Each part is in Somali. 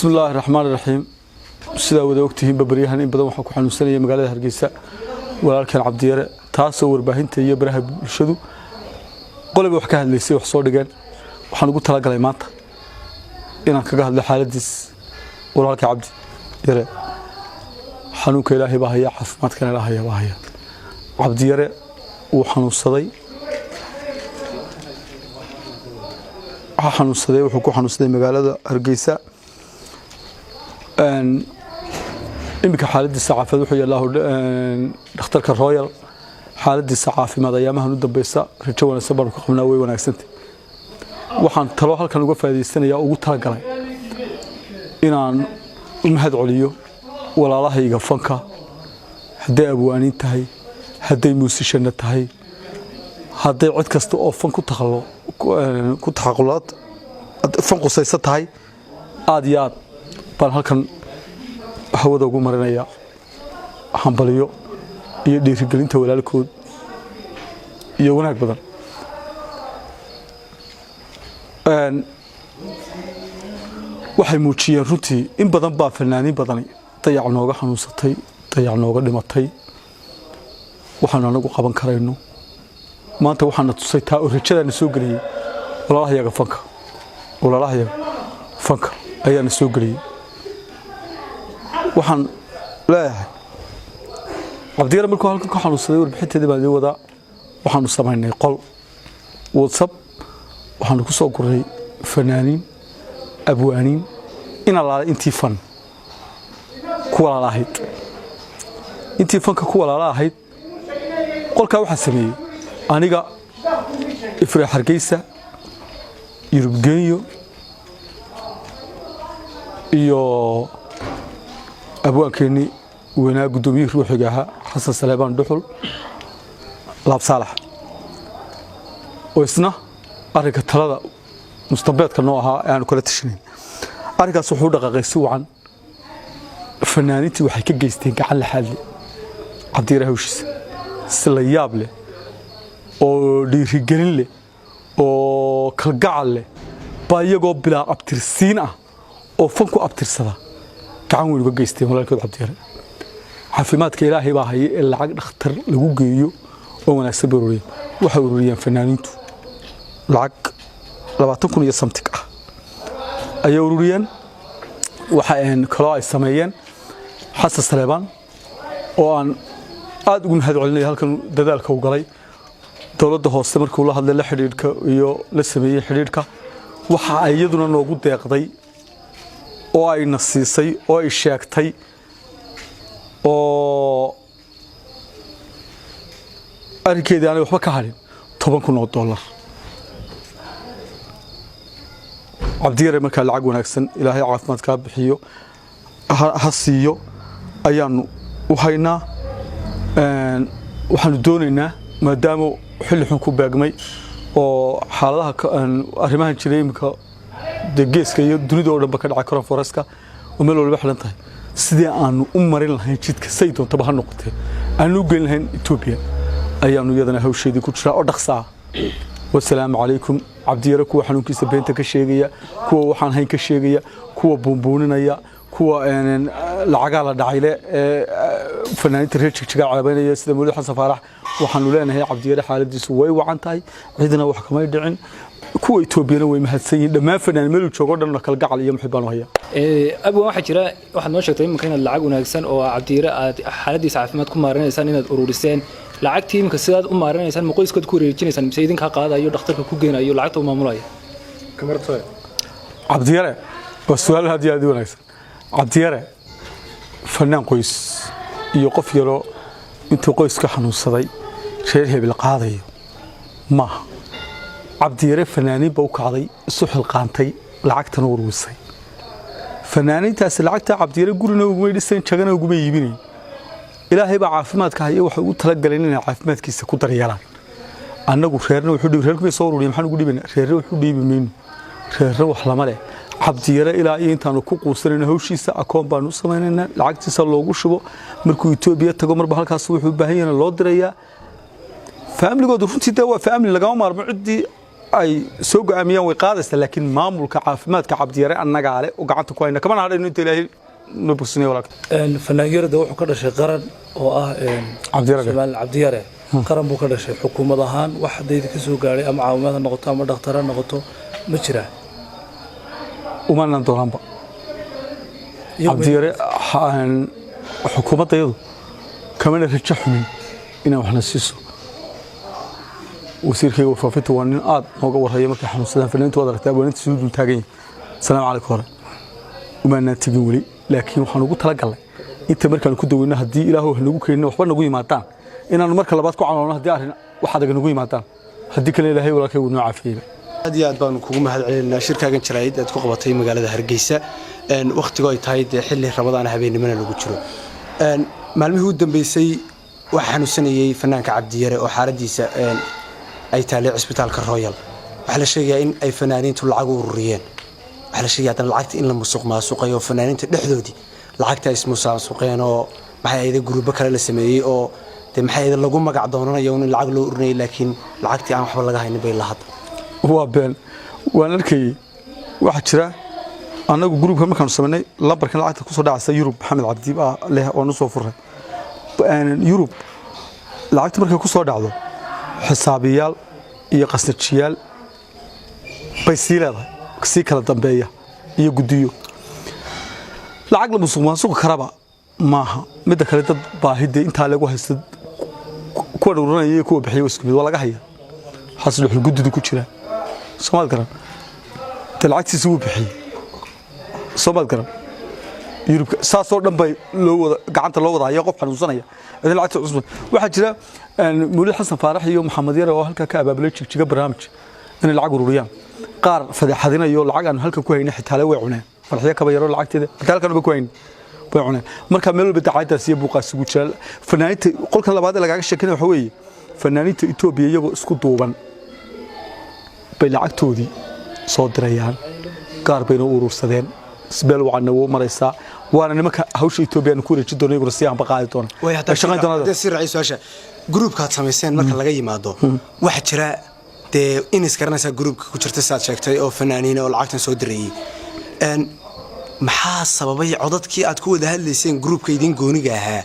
بسم الله الرحمن الرحيم سيدا wada ogtihiin babaryahan in badan waxa ku xanuunsanaya magaalada Hargeysa walaalkan Cabdiyare taasoo warbaahinta iyo baraha bulshadu qolba wax ka hadlaysay wax soo dhigeen waxaan ugu talagalay maanta inaan kaga hadlo xaaladiis walaalka Cabdiyare xanuunka Ilaahay baa haya caafimaadka Ilaahay baa haya Cabdiyare uu xanuunsaday wuxuu ku xanuunsaday magaalada Hargeysa imika xaaladiisa caafimaad wuxuu yaalaa dhakhtarka Royal xaaladiisa caafimaad ayaamahan u dambaysa rajo wanaagsan baan ku qabnaa way wanaagsantay waxaan talo halkan uga faa'iideysanayaa ugu talagalay inaan u mahad celiyo walaalahayga fanka haday abwaanin tahay haday musician tahay haday cid kasta oo fan ku taxaqulaad fan qosaysa tahay aad iyo aad baan halkan hawada ugu marinaya hambaliyo iyo dhiirigelinta walaalkood iyo wanaag badan waxay muujiyeen runtii in badan baa fanaaniin badani dayac nooga xanuunsatay dayac nooga dhimatay waxaan anagu qaban karayno maanta waxaan tusay taa oo rajadana soo galiyay walaalahayaga fanka ayaana soo galiyay waxaan leeyahay Cabdiyare markuu halkan ka xanuunsaday warbixinteedii baan wada waxaanu sameynay qol WhatsApp waxaanu ku soo guray fanaaniin abwaaniin ina la intii fan ku walaalahayd intii fanka ku walaalahayd qolka waxa sameeyay aniga Ifraa Hargeysa Yurub Geeyo iyo abwaankeeni weyna gudoomiye ruuxiga ahaa Xasan Saleebaan Dhuxul Laab Saalax oo isna ariga talada mustabeedka noo ahaa aan kula tashanay arigaas wuxuu dhaqaaqay si wacan fanaaniintii waxay ka geysteen gacan la xalli Cabdiyare hawshiisa si la yaab leh oo dhiirigelin leh oo kalgacal leh baa iyagoo bilaa abtirsiin ah oo fanku abtirsada gacan weyn uga geysteen walaalkood Cabdiyare caafimaadka Ilaahay baa hayay ee lacag dhakhtar lagu geeyo oo wanaagsan barooyay waxa ururiyeen fanaaniintu lacag 20,000 iyo something ah ayay ururiyeen waxa kala ay sameeyeen Xasan Saleebaan oo aan aad ugu mahad celinay halkan dadaalka uu galay dawladda hoose markuu la hadlay la xiriirka iyo la sameeyay xiriirka waxa ay iyaduna noogu deeqday oo ay nasiisay oo ay sheegtay oo arkeedii aan waxba ka harin $10,000 Cabdiyare marka lacag wanaagsan Ilaahay caafimaad ka bixiyo ha siiyo ayaanu u haynaa waxaanu doonaynaa maadaama xilli xun ku baagmay oo xaaladaha arrimahan jiray imika geeska iyo dunida oo dhanba ka dhacay coronavirus-ka oo meel walba xiran tahay sidii aanu u marin lahayn jidka say doontaba ha noqotee aanu u geyn lahayn Ethiopia ayaanu iyadana hawsheedii ku jiraa oo dhaqso ah والسلام عليكم Cabdiyare kuwa xanuunkiisa beenta ka sheegaya kuwa waxaan hayn ka sheegaya kuwa buunbuuninaya kuwa lacaga la dhacayle fanaaniinta reerkiga caabanaya sida Mawlid Xasan Faarax waxaanu leenahay Cabdiyare xaaladiisu way wacan tahay cidina wax kama dhicin kuwa Etoobiyana way mahadsan yihiin dhamaan fanaan meel joogo dhan kala gacal iyo muxibaan haya abuu waxa jira waxaad noo sheegtay in inaad lacag wanaagsan oo Cabdiyare aad xaaladiisa caafimaad ku maareynaysan inaad ururiseen lacagtii imka sidaad u maareynaysan ma qoyskood ku wareejinaysan mise idinka qaadayo dhakhtarka ku geenayo lacagta u maamulaya kamartay Cabdiyare su'aal hadii aad wanaagsan Cabdiyare fanaan qoys iyo qof yaro intuu qoyska xanuunsaday reer hebel qaadayo ma Cabdiyare fanaaniin baa u kacday isu xilqaantay lacagtan ururisay fanaaniintaas lacagta Cabdiyare gurina ugu meedhisan jagana ugu meeyibinay Ilaahay baa caafimaadka haya waxa uu talagaleen in caafimaadkiisa ku daryeelaan annagu reerna wuxuu dhib reerku soo ururiyay maxaan ugu dhibina reerna wuxuu dhiibay reerna wax lama leh Cabdiyare ilaa intaanu ku quusanayna hawshiisa akoon baan u sameeynaa lacagtiisa loogu shubo markuu Ethiopia tago marba halkaas wuxuu baahan yahay loo dirayaa family-goodu runtii waa family laga maarmo cidii ay soo go'aamiyaan way qaadaysaa laakiin maamulka caafimaadka cabdiyare annagaa leh oo gacanta ku hayna kamana hadhayno inta ilaahay noo bogsanay walaalka fanaanyarada wuxuu ka dhashay qaran oo ah cabdiyare qaran buu ka dhashay xukuumad ahaan wax hadayda ka soo gaaray ama caawimaad ha noqoto ama dhakhtar ha noqoto ma jiraa umanan doonaanba cabdiyare xukuumaddayadu kamana rajo xumin inaan waxna siiso wasiirkayga warfaafinta waa nin aad nooga warhaya markay xanuunsadaan fanaaniintu waad aragtay abwaaninta siduu dul taagan yahay asalaamu calaykum hore umaanaan tegin weli laakiin waxaan ugu talagalnay inta markaan ku daweyno haddii ilaahu ha nagu keenin waxba nagu yimaadaan inaanu marka labaad ku caloolno haddii arrin wax adag nagu yimaadaan haddii kale ilaahay walaalkay wuu noo caafiyeyba aad iyo aad baan kugu mahad celinaa shirkaagan jaraa'id aad ku qabatay magaalada Hargeysa waqtigu ay tahay xilli Ramadaan habeenimana lagu jiro maalmihii u dambeysay waxa xanuunsanayay fanaanka Cabdiyare oo xaaladiisa ay taalay isbitaalka Royal waxa la sheegay in ay fanaaniintu lacag u ururiyeen waxa la sheegay in lacagta in la musuqmaasuqayo fanaaniinta dhexdoodii lacagta ay musuqmaasuqeen oo maxay ay gruubo kale la sameeyay oo maxay ay lagu magac doonanayo in lacag loo ururiyay laakiin lacagtii aan waxba laga haynin bay lahad waa been waan arkay waxa jira anagu gruubka markaan sameynay lambarkan lacagta ku soo dhacaysa Yurub Maxamed Cabdi leh oo noo soo furay Yurub lacagta markay ku soo dhacdo xisaabiyaal iyo qasnajiyaal bay sii leedahay si kala dambeeya iyo gudiyo lacag la musuqmaasuq karaba maaha mid kale dad baahida inta lagu haysto kuwa ururinaya kuwa bixiyo isku mid waa laga haya xaslu xul gudidu ku jira Soomaal garan lacagtiisa uu bixiyay Soomaal garan Yurub saasoo dhan bay loo wada gacanta loo wadaaya qof xanuunsanaya idin lacagta cusub waxa jira Muulid Xasan Faarax iyo Maxamed Yare oo halka ka abaabulay jigjiga barnaamij in lacag ururiyaan qaar fadeexadinayo lacag aan halka ku hayna xitaa way cuneen farxiyo kaba yaro lacagteeda dalkan ba ku hayn way cuneen marka meel walba dacaayadaas iyo buuqaas ugu jira fanaaniinta qolka labaad ee lagaga sheekay waxa weeye fanaaniinta Itoobiya iyagoo isku duuban bay lacagtoodii soo dirayaan qaar bayna urursadeen isbeel waxana uu maraysaa waana nimanka hawsha Itoobiya ku wareejin doonay Ruusiya aan baqaadi doona way hadda si ra'iis waasha groupka aad sameeyeen marka laga yimaado waxa jira in iskaranaysa groupka ku jirta saad sheegtay oo fanaaniin oo lacagtan soo dirayay maxaa sababay codadkii aad ku wada hadlayseen groupka idin gooniga ahaa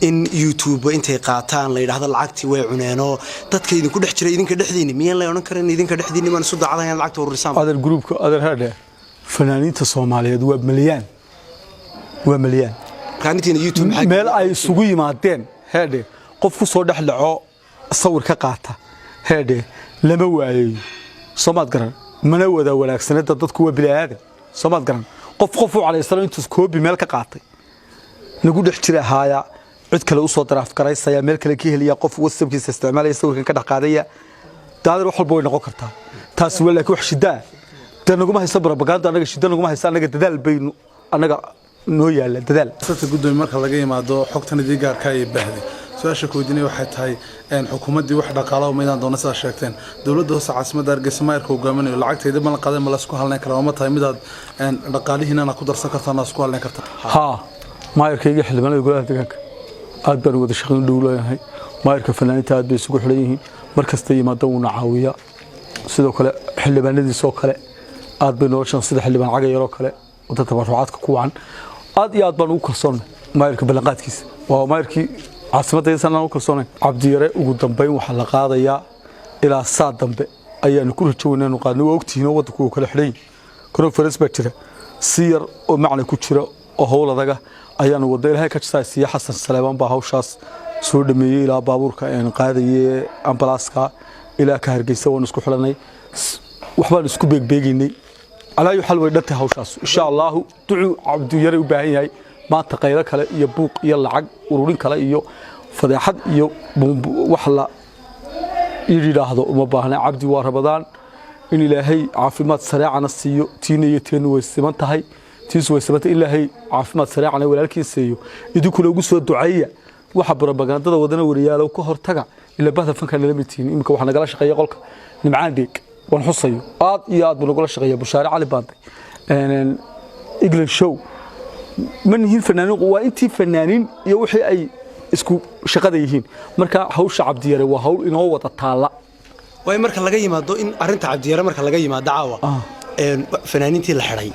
in YouTube intay qaataan la yiraahdo lacagtii way cuneeno dadka idin ku dhex jiray idinka dhexdiina miyaan la oran karin idinka dhexdiina ma soo dacadayaan lacagta ururisaan adar groupka adar hada fanaaniinta Soomaaliyeed waa milyan kaanitina YouTube meel ay isugu yimaadeen hada qof ku soo dhaxlaco sawir ka qaata hada lama waayo Soomaad garan mana wada wanaagsanada dadku waa bilaad Soomaad garan qof u calaysana intuu koobi meel ka qaatay nagu dhex jira haaya cid kale u soo daraaf garaysaya meel kale ka heliya qof WhatsApp-kiisa isticmaalaya sawirkan ka dhaqaadaya daadar wax walba way noqon kartaa taas walaal wax shida tanaguma haysa propaganda anaga shida naguma haysa anaga dadaal baynu anaga noo yaala dadaal sabta gudoomiye marka laga yimaado xogtan idin gaarka ay baahday su'aasha ku weydiinay waxay tahay xukuumaddii wax dhaqaalaha u meedaan doona sida sheegteen dawladda hoose caasimadda Hargeysa maayirka hogaaminayo lacagteeda ma la qaadan ma la isku halnayn karo ma tahay midaad dhaqaalihiina ku darsan kartaan oo isku halnayn kartaan ha maayirkayga xildhibaanada golaha deegaanka aad baan wada shaqayn dhow leeyahay maayirka fanaaniinta aad bay isugu xiran yihiin markasta yimaado uu caawiya sidoo kale xildhibaanadiisa oo kale aad bay noloshan sida xildhibaan caga yar oo kale oo dadka barwaaqadka ku wacan aad iyo aad baan ugu kalsoonay maayirka ballanqaadkiisa waa maayirkii عاصمة سنة وكسرنا عبديرة وقدام وحلا قاضية إلى الساعة دمبة أيام كل شوينا نقارن وقتي هنا وقتكو كل حرين كنا فرس بكتير سير ومعنى كتير وهولا ذا أيام ودير هاي كتير سياحة حسن سليمان بهوشاس سود مي إلى بابور كأن قاضية أمبلاسكا إلى كهرجيسة ونسكو حلني وحبا نسكو بيجيني على أي حل ويدته هوشاس إن شاء الله دعو عبديرة وباهي ما تغير كلا يبوق يلعق ورورين كلا يو فضيحة يو وحلا يريد هذا وما بهنا عبدي ورمضان إن إلهي عافمات سريعة نسيو تيني تين ويسمن تهي تيس ويسمن إلهي عافمات سريعة ولكن سيو يدو كل جزء دعية وحب ربنا هذا ودنا ورياله وكهر تجع إلا بعد فكان لما تين يمكن وحنا قلاش شقية قولك نمعان ديك ونحصيه ياد بنقول شقية بشارع على باندي إجل شو من هي الفنانين وأنتي فنانين يوحي أي اسكو شقاديهين مركا هوش عبديرة وهول إنه هو تطالع way marka laga yimaado in arinta cabdiyare marka laga yimaado caawa fanaaniintii la xiray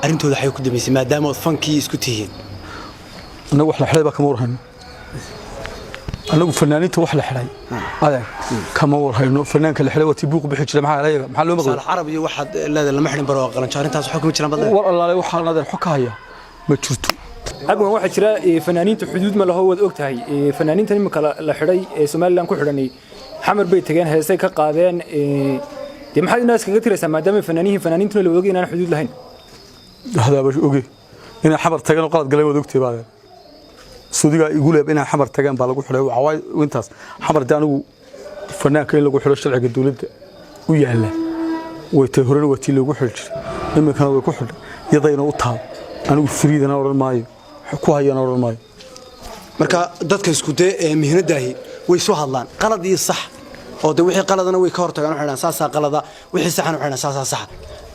arintooda waxay ku dambeysay maadaama fankii isku tihiin anagu wax la xiray ba kama warhayno anagu fanaaniinta wax la xiray adeeg kama warhayno fanaanka la xiray waa tibuuq bixi jiray maxaa loo maqlay arab iyo waxa leedahay lama xirin baro qalan jaarintaas waxa kuma jiraan badan war allaale waxa adeer xog ka haya ma jirto agwan waxa jira fanaaniinta xuduud ma laho wad ogtahay fanaaniinta imika la xiray ee Soomaaliland ku xiranay xamar bay tageen heesay ka qaadeen dee maxay inaas kaga tiraysaa maadaama fanaaniintuna la ogeeyay inaan xuduud lahayn hada bash ogeey in xamar tageen oo qalad galeen wad ogtay baad suudiga igu leeb in xamar tageen baa lagu xiray waxa intaas xamar anigu fanaanka in lagu xiro sharciga dawladda u yaala way tay horena watii lagu xiro jiray imika way ku xidhay yadayna u taab anigu fariidana oran maayo ku hayana oran maayo marka dadka isku day mihnadaahi way soo hadlaan qalad iyo sax oo de wixii qaladana way ka hortagaan waxaan saasa qalada wixii saxana waxaan saasa sax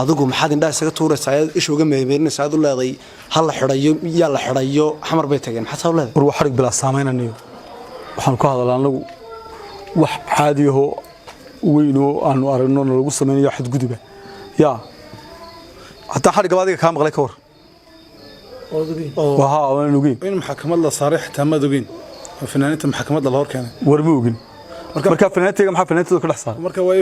adigu maxaad indhaha isaga tuuraysaa isha uga meemeerinaysaa aad u leeday hal la xirayo ya la xirayo xamar bay tageen maxaa soo leeday war wax xarig bila saameynanayo waxaan ku hadalaa anagu wax caadi ah oo weyn oo aanu aragno lagu sameeyo xad guduba ya hatta xarig gabaadiga ka maqlay ka war waha waan ogeyn in maxkamad la saaray xitaa ma ogeyn fanaaniinta maxkamadda la hor keenay war ma ogeyn marka fanaantiga maxaa fanaantiga ka dhaxsan marka way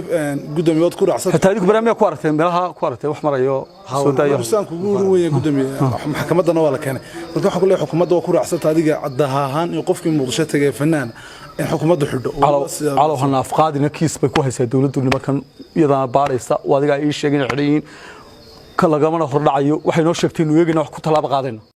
gudoomiyood ku raacsan xitaa adigu barnaamij ku aragtay meelaha ku aragtay wax marayo soo daayo xusaan kugu weeyay gudoomiye maxkamaddana waa la keenay marka waxa ku leeyahay xukuumadda waa ku raacsan adiga cadaha ahaan in qofkii muqdisho tagay fanaan in xukuumadda xidho calaw hana afqaadina kiis bay ku haysaa dawladdu nimankan iyadana baaraysa oo adiga ay sheegeen xidhiin ka lagamana hordhacayo waxay noo sheegteen weegina wax ku talaab qaadeen